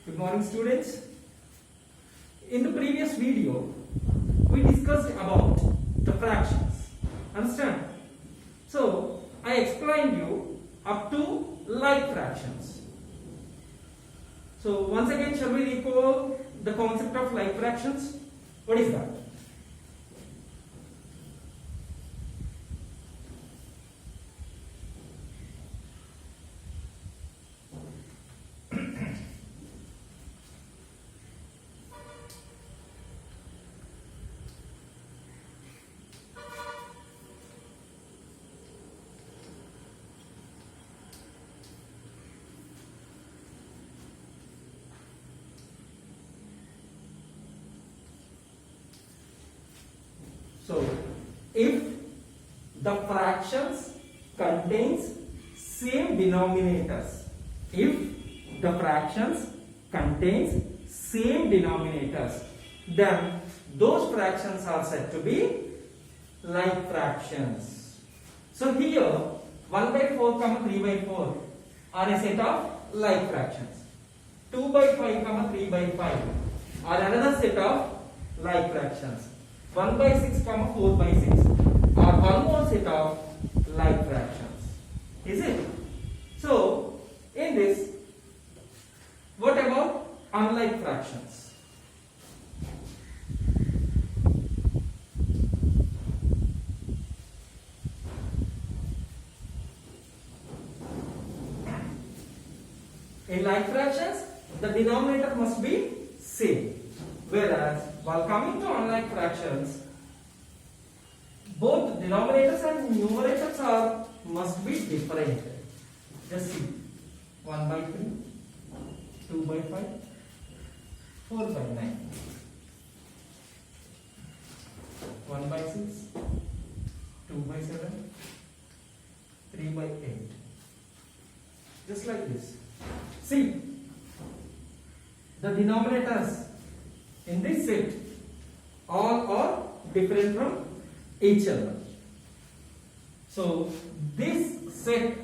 Good morning, students. In the previous video, we discussed about the fractions. Understand? So, I explained you up to like fractions. So, once again, shall we recall the concept of like fractions? What is that? So, if the fractions contains same denominators, if the fractions contains same denominators, then those fractions are said to be like fractions. So here 1 by 4 comma 3 by 4 are a set of like fractions. 2 by 5 comma 3 by 5 are another set of like fractions. 1 by 6 comma 4 by 6 are one more set of like fractions. Is it? So, in this, what about unlike fractions? In like fractions, the denominator must be same. Whereas, while coming to unlike fractions, both denominators and numerators must be different. Just see, 1 by 3, 2 by 5, 4 by 9, 1 by 6, 2 by 7, 3 by 8. Just like this. See, the denominators in this set all are different from each other. So this set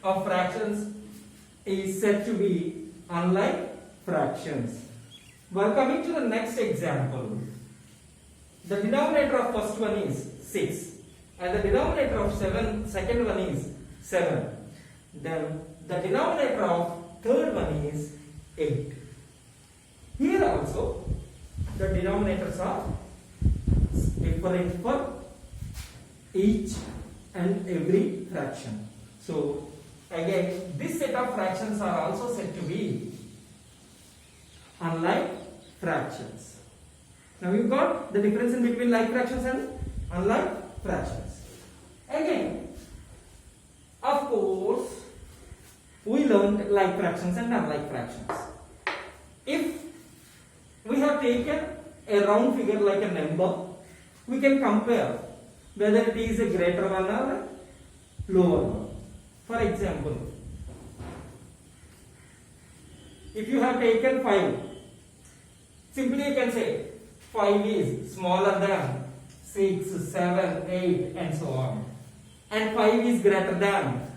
of fractions is said to be unlike fractions. While coming to the next example, the denominator of first one is 6 and the denominator of second one is 7. Then the denominator of third one is 8. Here also the denominators are different for each and every fraction. So again, this set of fractions are also said to be unlike fractions. Now you got the difference in between like fractions and unlike fractions. Again, of course, we learned like fractions and unlike fractions. If we have taken a round figure like a number, we can compare whether it is a greater one or a lower one. For example, if you have taken 5, simply you can say 5 is smaller than 6, 7, 8 and so on. And 5 is greater than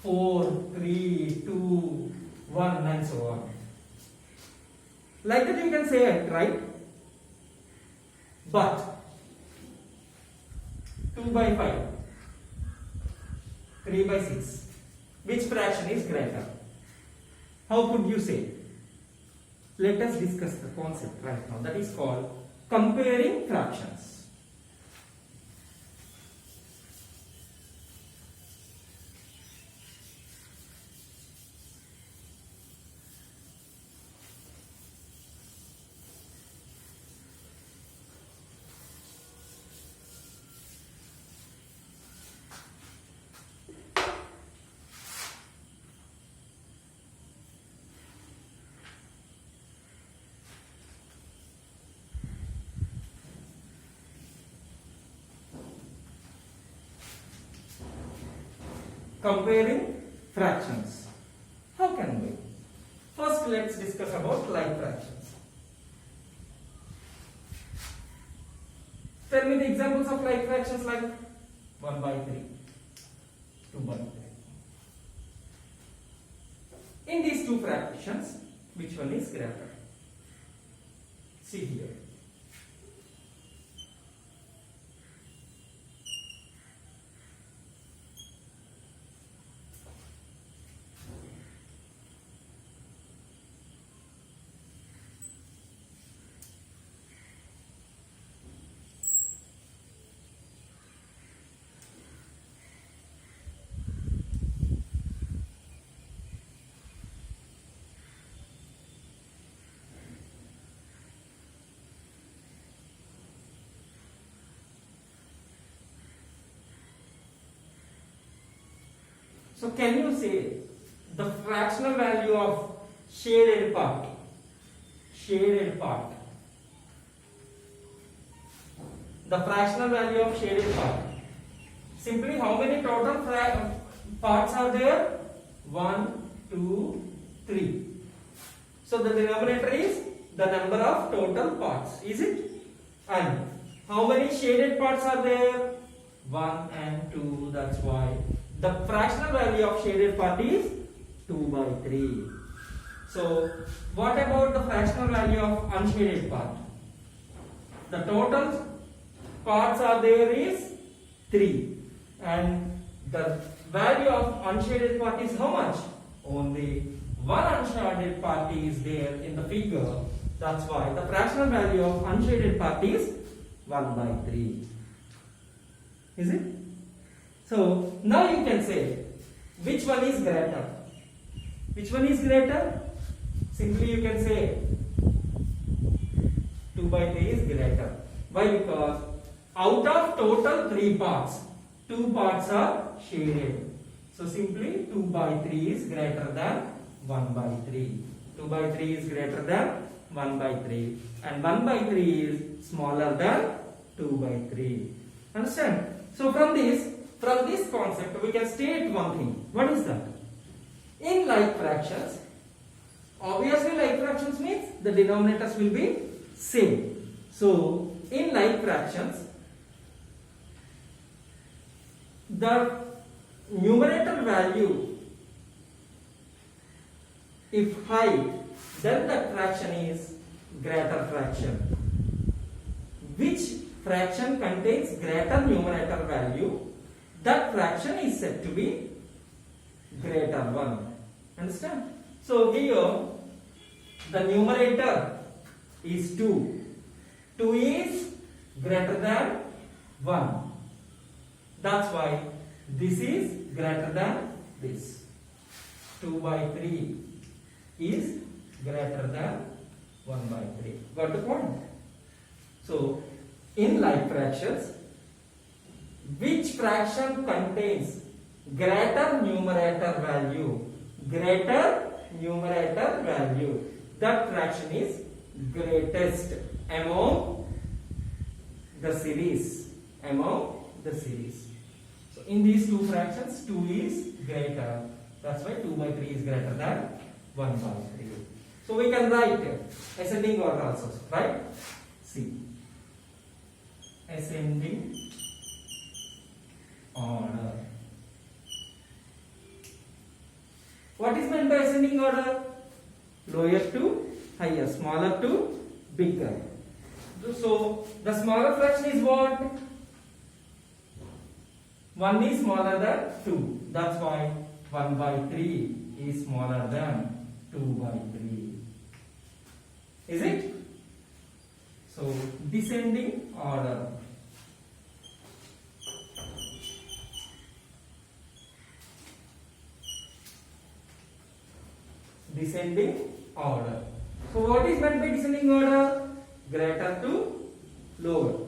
4, 3, 2, 1 and so on. Like that you can say it, right? But 2 by 5, 3 by 6, which fraction is greater? How could you say? Let us discuss the concept right now. That is called comparing fractions. Comparing fractions. How can we? First, let's discuss about like fractions. Tell me the examples of like fractions like 1 by 3, 2 by 3. In these two fractions, which one is greater. See here. So can you say the fractional value of shaded part? Shaded part. The fractional value of shaded part. Simply how many total parts are there? 1, 2, 3. So the denominator is the number of total parts. Is it? And how many shaded parts are there? 1 and 2. That's why the fractional value of shaded part is 2 by 3. So, what about the fractional value of unshaded part? The total parts are there is 3. And the value of unshaded part is how much? Only one unshaded part is there in the figure. That's why the fractional value of unshaded part is 1 by 3. Is it? So now you can say which one is greater. Which one is greater? Simply you can say 2 by 3 is greater. Why? Because out of total 3 parts, 2 parts are shaded. So simply 2 by 3 is greater than 1 by 3. 2 by 3 is greater than 1 by 3. And 1 by 3 is smaller than 2 by 3. Understand? So from this concept, we can state one thing. What is that? In like fractions, obviously like fractions means the denominators will be same. So in like fractions, the numerator value, if high, then the fraction is greater fraction. Which fraction contains greater numerator value, that fraction is said to be greater one. Understand? So here the numerator is 2. 2 is greater than 1. That's why this is greater than this. 2 by 3 is greater than 1 by 3. Got the point? So in like fractions, which fraction contains greater numerator value? Greater numerator value. That fraction is greatest among the series. Among the series. So in these two fractions, 2 is greater. That's why 2 by 3 is greater than 1 by 3. So we can write ascending order also, right? See. Ascending order. What is meant by ascending order? Lower to higher, smaller to bigger. So the smaller fraction is what? 1 is smaller than 2. That's why 1 by 3 is smaller than 2 by 3. Is it? So descending order. Descending order. So what is meant by descending order? Greater to lower,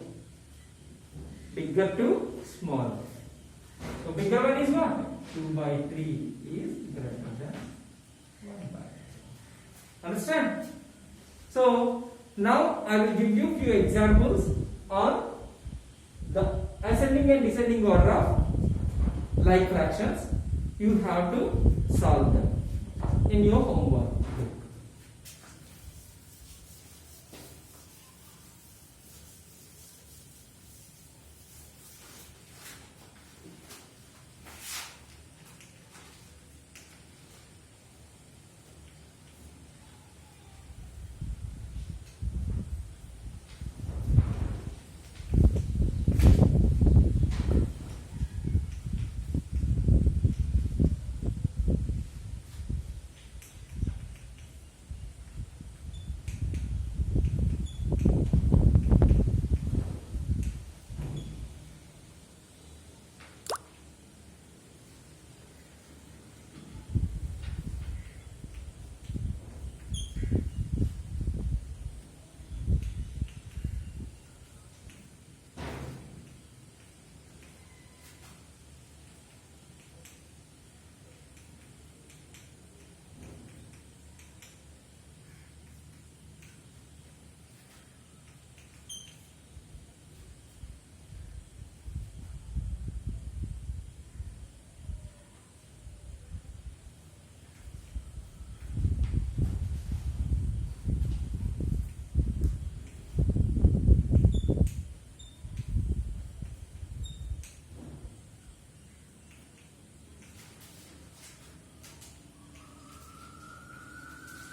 bigger to smaller. So bigger one is what? 2 by 3 is greater than 1 by 3. Understand? So now I will give you few examples on the ascending and descending order of like fractions. You have to solve them in your homework book.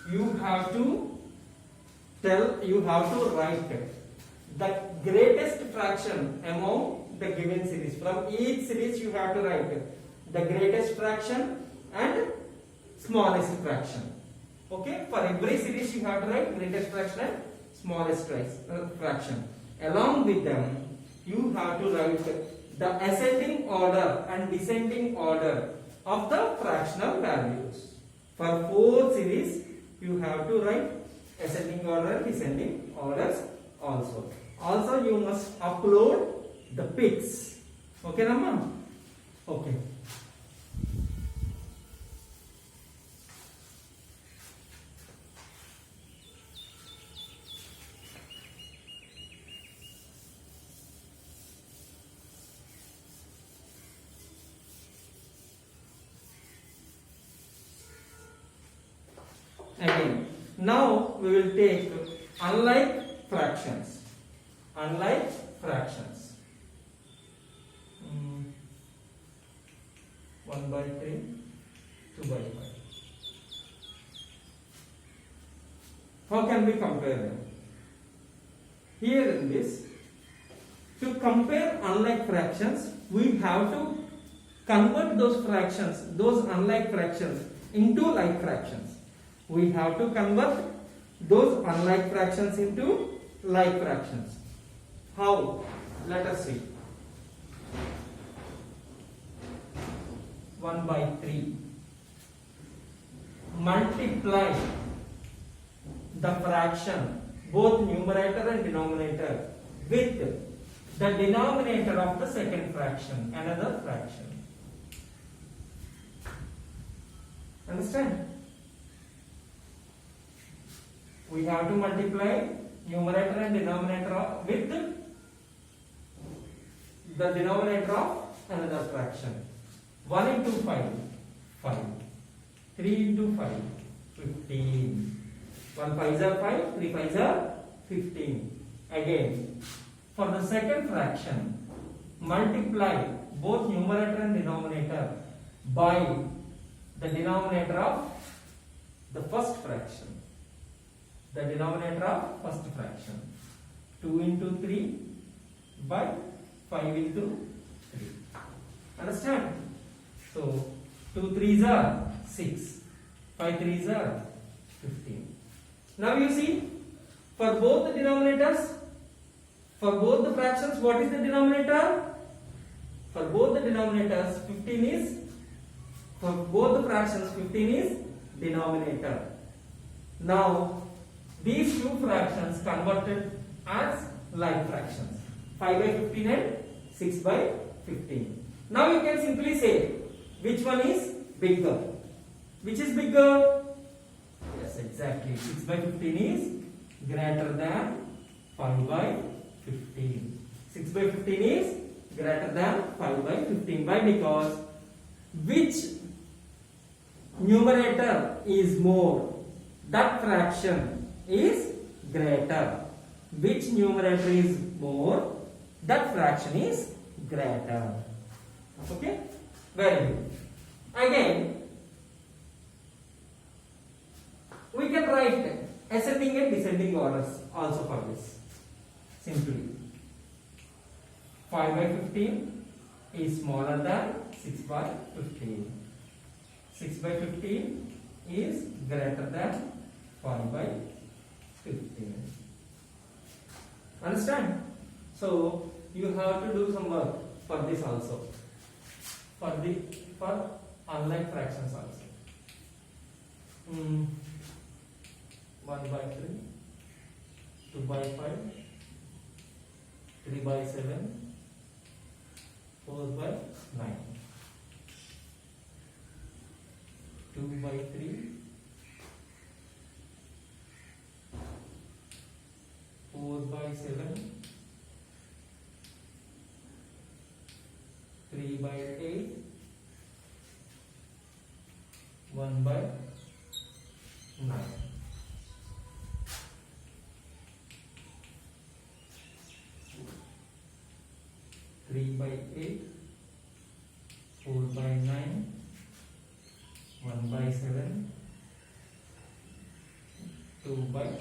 you have to write the greatest fraction among the given series. From each series you have to write the greatest fraction and smallest fraction. Okay, for every series you have to write greatest fraction and smallest fraction. Along with them, you have to write the ascending order and descending order of the fractional values. For 4 series, you have to write ascending order and descending orders also. Also, you must upload the pics. Okay, Ramma? Okay. Again, now we will take unlike fractions. Unlike fractions. 1 by 3, 2 by 5. How can we compare them? Here in this, to compare unlike fractions, we have to convert those fractions, those unlike fractions, into like fractions. We have to convert those unlike fractions into like fractions. How? Let us see. 1 by 3. Multiply the fraction, both numerator and denominator, with the denominator of the second fraction, another fraction. Understand? We have to multiply numerator and denominator with the denominator of another fraction. 1 into 5, 5. 3 into 5, 15. 1 5s are 5, 3 5s are 15. Again, for the second fraction, multiply both numerator and denominator by the denominator of the first fraction. The denominator of first fraction. 2 into 3 by 5 into 3. Understand? So 2 3s are 6. 5 3s are 15. Now you see, for both the denominators, for both the fractions, what is the denominator? For both the denominators, 15 is, for both the fractions, 15 is denominator. Now, these two fractions converted as like fractions, 5 by 15 and 6 by 15. Now you can simply say which one is bigger. Which is bigger? Yes, exactly. 6 by 15 is greater than 5 by 15. 6 by 15 is greater than 5 by 15. Why? Because which numerator is more, that fraction is greater. Which numerator is more, that fraction is greater. Okay? Very good. Again, we can write ascending and descending orders also for this. Simply, 5 by 15 is smaller than 6 by 15. 6 by 15 is greater than 5 by 15. Understand? So you have to do some work for this also. For unlike fractions also. 1 by 3, 2 by 5, 3 by 7, 4 by 9, 2 by 3, 4 by 7, 3 by 8, 1 by 9. Three by 8, 4 by 9, 1 by 7, 2 by 5.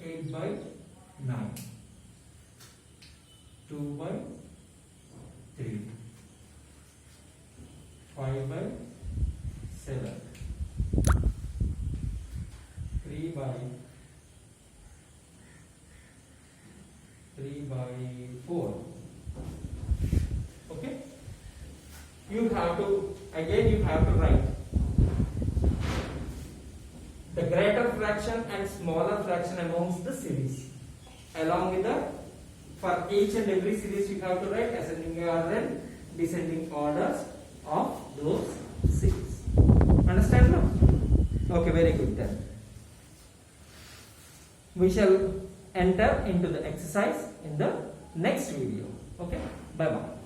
8 by 9. 2 by 3. 5 by 7. 3 by 4. Okay, you have to write the greater fraction and smaller fraction amongst the series, along with the, for each and every series you have to write ascending order and descending orders of those series. Understand now? Okay, very good then. We shall enter into the exercise in the next video. Okay, bye bye.